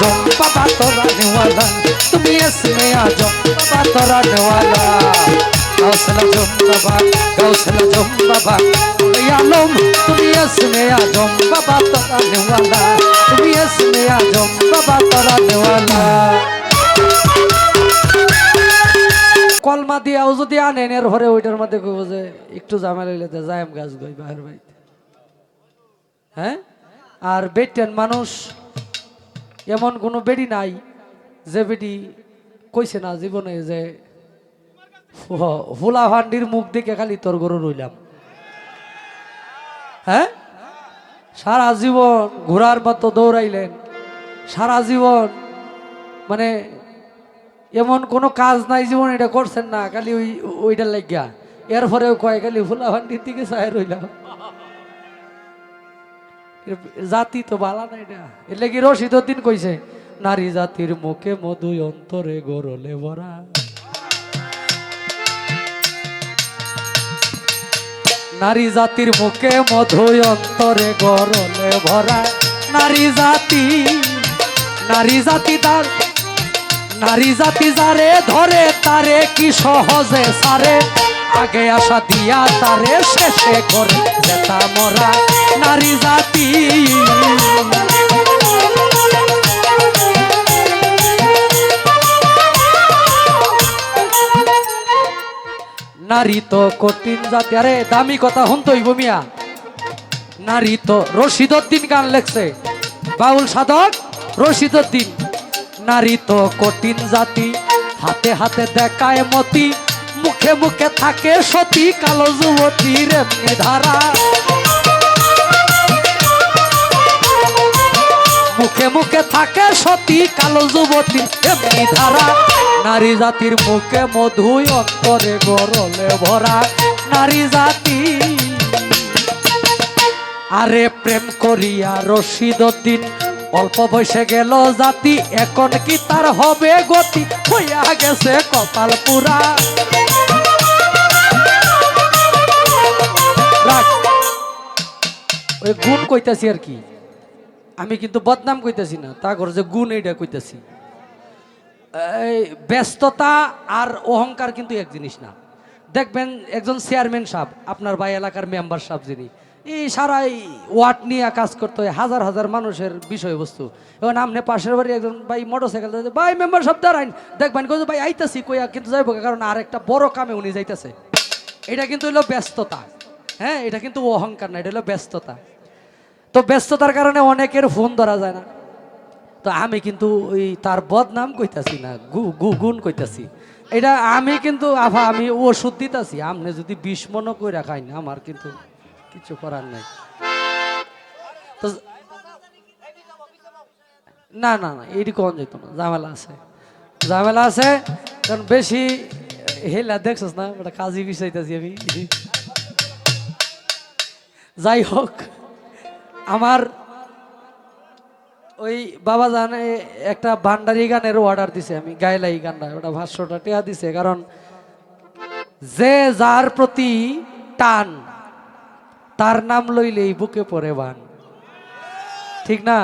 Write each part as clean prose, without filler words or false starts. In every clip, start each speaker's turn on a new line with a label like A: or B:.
A: आजम बाबा तोराने वाला तुम इसमें आजम बाबा तोराने वाला गौसल आजम बाबा गौसल आजम बाबा आलम तुम इसमें आजम बाबा तोराने वाला तुम इसमें आजम बाबा तोराने वाला कलमा दियाও যদি আনেন এর পরে ওইটার মধ্যে কইব যে একটু ঝামেলা হইলে তো যাইম গাছ গই বাহির বাইতে হ্যাঁ আর বেটেন মানুষ এমন কোনো বেডি নাই যে বেডি কইছে না জীবনে যে ফুলা ভান্ডির মুখ দেখে খালি তোর গরু রইলাম হ্যাঁ সারা জীবন ঘোড়ার মতো দৌড়াইলেন সারা জীবন মানে এমন কোনো কাজ নাই জীবন এটা করছেন না খালি ওইটার লাগিয়া এরপরেও কয় খালি ফুলা ভান্ডির দিকে চাই রইলাম জাতি তো বালা না এটা এর লাগি রশিদউদ্দিন কইছে নারী জাতির মুখে মধু অন্তরে গরলে ভরা নারী জাতির মুখে মধু অন্তরে গরলে ভরা নারী জাতি তার নারী জাতি যারে ধরে তারে কি সহজে সারে আগে আশা দিয়া তারে শেষে করে যেতা মরা নারী জাতি নারী তো কঠিন জাতি আরে দামি কথা হুনতই বমিয়া নারী তো রশিদউদ্দিন গান লেখছে বাউল সাধক রশিদউদ্দিন নারী তো কঠিন জাতি হাতে হাতে দেখায় মতি মুখে মুখে থাকে সতী কালো যুবতীর এমনি ধারা মুখে মুখে থাকে সতী কালো যুবতীর এমনি ধারা নারী জাতির মুখে মধু অন্তরে গরলে ভরা নারী জাতি আরে প্রেম করিয়া রশিদউদ্দিন অল্প বয়সে গেল জাতি এখন কি তার হবে গতি হইয়া গেছে কপাল পুরা ওই গুণ কইতাছি আর কি আমি কিন্তু বদনাম কইতাছি না তা করে যে গুণ এইটা কইতাছি ব্যস্ততা আর অহংকার কিন্তু এক জিনিস না দেখবেন একজন চেয়ারম্যান সাহেব আপনার ভাই এলাকার মেম্বার সাহেব যিনি এই সারাই ওয়ার্ড নিয়ে কাজ করতে হয় হাজার হাজার মানুষের বিষয়বস্তু এখন আপনি পাশের বাড়ি একজন ভাই মোটরসাইকেল ভাই মেম্বার সাহেব দাঁড়াইন দেখবেন কই ভাই আইতাছি কইয়া কিন্তু যাইব কারণ আর একটা বড় কামে উনি যাইতেছে এটা কিন্তু হলো ব্যস্ততা হ্যাঁ এটা কিন্তু অহংকার না এটা হলো ব্যস্ততা তো ব্যস্ততার কারণে অনেকের ফোন ধরা যায় না তো আমি কিন্তু ওই তার বদনাম কইতাছি না গুণ কইতাছি এটা আমি কিন্তু আফা আমি ওষুধ দিতাছি আপনি যদি 20 মনও কইরা খাই না আমার কিন্তু কিছু করার নাই তো না না না এইটি কোন যেত না ঝামেলা আছে কারণ বেশি হেলা দেখছস না ওটা কাজী বিষয়তাছি আমি যাই হোক আমার ওই বাবা জানে একটা ভান্ডারি গানের অর্ডার দিছে আমি গাইলাই গানটা ওটা 500টা টাকা দিছে কারণ যে যার প্রতি টান তার নাম লইলেই বুকে পড়ে বান ঠিক না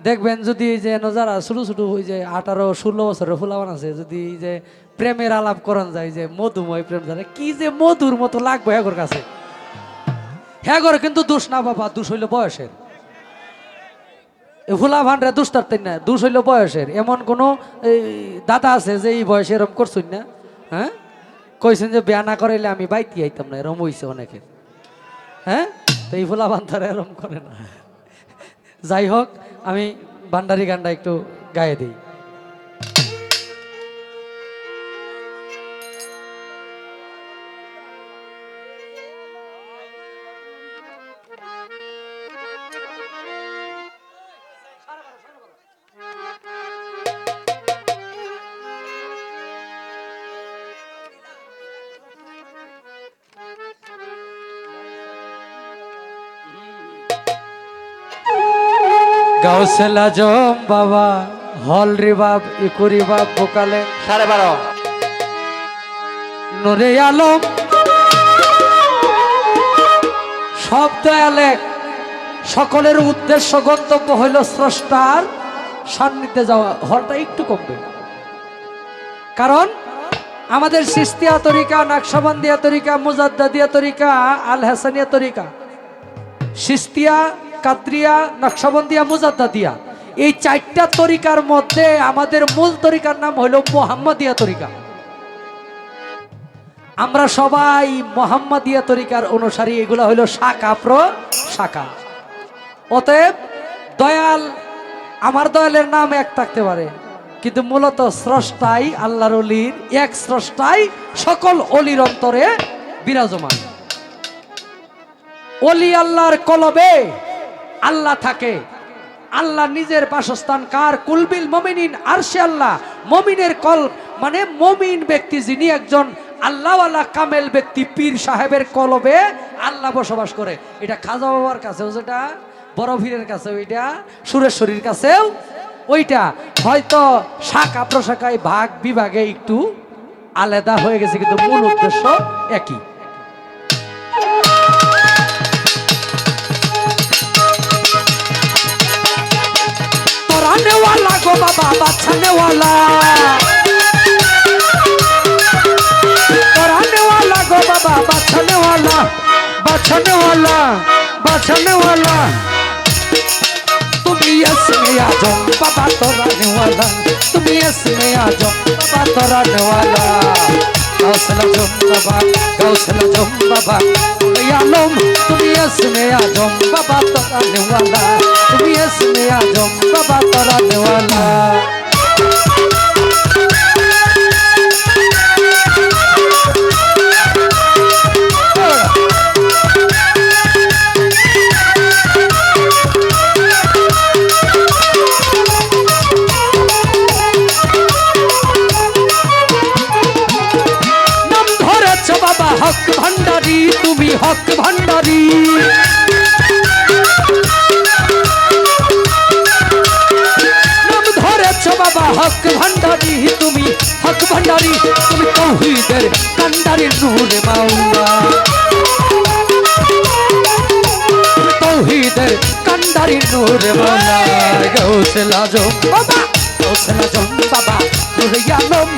A: দেখবেন যদি যে যারা ছোট ছোট ওই যে 18-16 বছরের ফুলাবান আছে যদি যে প্রেমের আলাপ করান যায় যে মধুময় প্রেম জানে কি যে মধুর মতো লাগবে হ্যাগর কাছে হ্যাগর কিন্তু দোষ না বাবা দোষ হইল বয়সের ফুলা ভান্ডারে দোষ তারতেন না দোষ হইল বয়সের এমন কোনো দাদা আছে যে এই বয়সে এরম করছুন না হ্যাঁ কইছেন যে বিয়া না করাইলে আমি বাইতি আইতাম না এরম হইছে অনেকের হ্যাঁ তো এই ফুলা ভান্ডারে এরম করে না যাই হোক আমি ভান্ডারি গানটা একটু গায়ে দিই গাউসুল আজম বাবা হল রিবাব ইকুরি বাব ভোকালে
B: 12:30
A: নূরে আলম শব্দ আলেক সকলের উদ্দেশ্য গন্তব্য হইল স্রষ্টার সান্নিধ্যে যাওয়া হলটা একটু কমবে। কারণ আমাদের সিস্তিয়া তরিকা, নাকশবন্দিয়া তরিকা, মুজাদ্দাদিয়া তরিকা, আল হাসানিয়া তরিকা, সিস্তিয়া, কাদরিয়া, নকশবন্দিয়া, মুজাদ্দাদিয়া, এই 4টা তরিকার মধ্যে আমাদের মূল তরিকার নাম হলো মুহাম্মাদিয়া তরিকা। আমরা সবাই মুহাম্মাদিয়া তরিকার অনুসারী। এগুলো হলো শাখা শাখা। অতএব দয়াল, আমার দয়ালের নাম এক থাকতে পারে, কিন্তু মূলত স্রষ্টাই আল্লাহর অলির, এক স্রষ্টাই সকল অলির অন্তরে বিরাজমান। অলি আল্লাহর কলবে আল্লাহ থাকে। আল্লাহ নিজের বাসস্থান কার? কুলবিল মুমিনিন আরশে আল্লাহ। মুমিনের কলব মানে মুমিন ব্যক্তি, যিনি একজন আল্লাহওয়ালা কামেল ব্যক্তি, পীর সাহেবের কলবে আল্লাহ বসবাস করে। এটা খাজা বাবার কাছেও যেটা, বড় পীরের কাছেও এটা, সুরেশ্বরীর কাছেও ওইটা। হয়তো শাখা প্রশাখায় ভাগ বিভাগে একটু আলাদা হয়ে গেছে, কিন্তু মূল উদ্দেশ্য একই। তোরানেওয়ালা গো বাবা, বাছানেওয়ালা, তোরানেওয়ালা গো বাবা, বাছানেওয়ালা, বাছানেওয়ালা, বাছানেওয়ালা, তুমি इसमें आ जाओ बाबा तोरानेवाला, তুমি इसमें आ जाओ बाबा तोरानेवाला। गौसला जुम बाबा, गौसला जुम बाबा, आलम তুমি इसमें आ जाओ बाबा तोरानेवाला, তুমি इसमें आ जाओ बाबा तोरानेवाला। হক ভান্ডারি, তুমি হক ভান্ডারি, নাম ধরেছ বাবা হক ভান্ডারি, তুমি হক ভান্ডারি, তুমি তৌহিদের কান্ডারি নূরে মাওলা, তৌহিদের কান্ডারি নূরে মাওলা। গৌসলা জম বাবা, গৌসলা জম বাবা, নূরে আলম,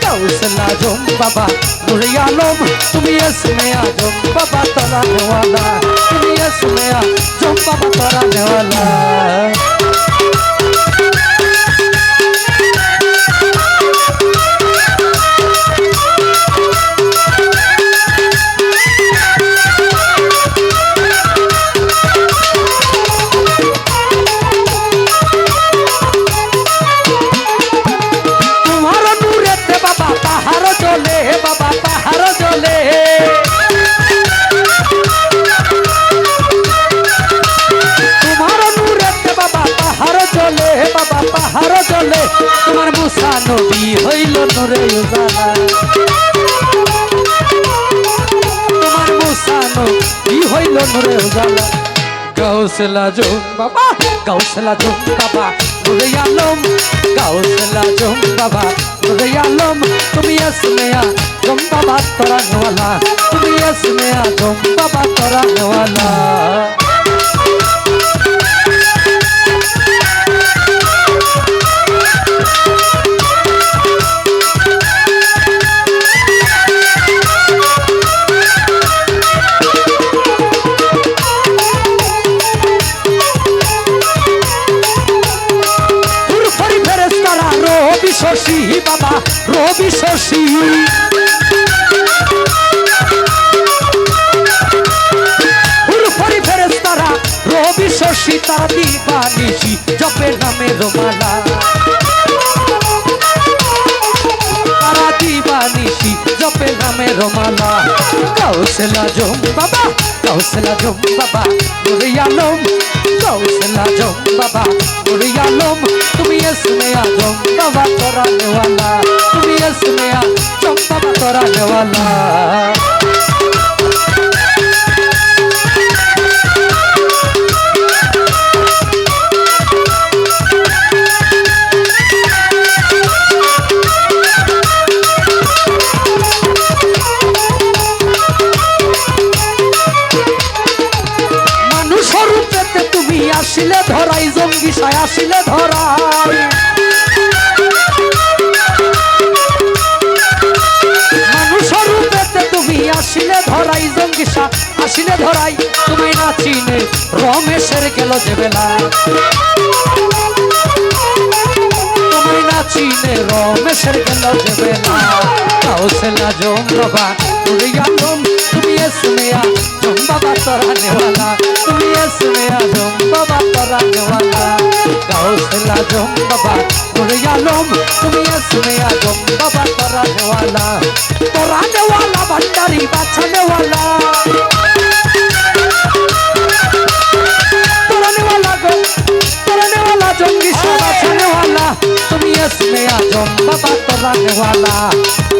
A: गौसला जुम बाबा, नूरे आलम, তুমি इसमें आ जुम बाबा तोरानेवाला, তুমি इसमें आ जुम बाबा तोरानेवाला। তোমার মুসা নবী হইল নূরে উজালা, তোমার মুসা নবী হইল নূরে উজালা। গৌসলা জুম বাবা, গৌসলা জুম বাবা, নূরে আলম, গৌসলা জুম বাবা, নূরে আলম, তুমি इसमें आ जुम बाबा तोरानेवाला, তুমি इसमें आ जुम बाबा तोरानेवाला। শশী বাবা, রবি শশী, হুরফরি ফেরেশতারা রবি শশী, তারা দিবানিশি জপে নামের মালা, তারা দিবানিশি জপে নামের মালা। গৌসলা জুম বাবা, গৌসলা জুম বাবা, নূরে আলম, गौसला जुम बाबा, नूरे आलम, তুমি इसमें आ जुम बाबा तोरानेवाला, তুমি इसमें आ जुम बाबा तोरानेवाला। আসিলে ধরাই, জঙ্গি সায় আসিলে ধরাই, যে বেলা তুমি না চিনে রমেশের গেল যে বেলা কাউসেলা জম বাবা তুই আলম তুমি এসমেয়া জম বাবা তোরা নেওয়ালা তুমি এসমেয়া জম বাবা তোরা নেওয়ালা কাউসেলা জম বাবা তুই আলম তুমি এসমেয়া জম বাবা তোরা নেওয়ালা ভণ্ডারি বাচ্চা নেওয়ালা তোরা নেওয়ালা জঙ্গি বাচ্চা নেওয়ালা তুমি এসমে আজম বাবা তোরা নেওয়ালা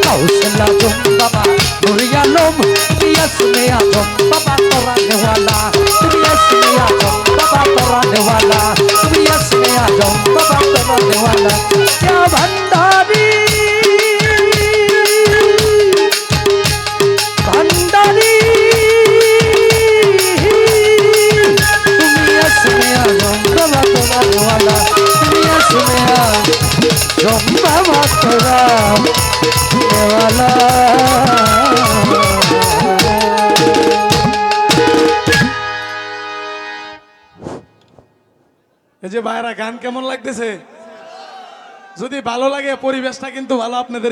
A: কাউসেলা জম বাবা নুরি আলম তুমি এসমে আজম বাবা তোরা নেওয়ালা তুমি এসমে আজম বাবা তোরা নেওয়ালা তুমি এসমে আজম বাবা তোরা নেওয়ালা क्या भंडारी भंडारी तुम्ही असमे आजम बाबा तोरा नेवाला तुम्ही असमे आजम बाबा तोरा नेवाला
B: এই যে ভাইরা গান কেমন লাগতেছে? যদি ভালো লাগে পরিবেশটা কিন্তু ভালো আপনাদের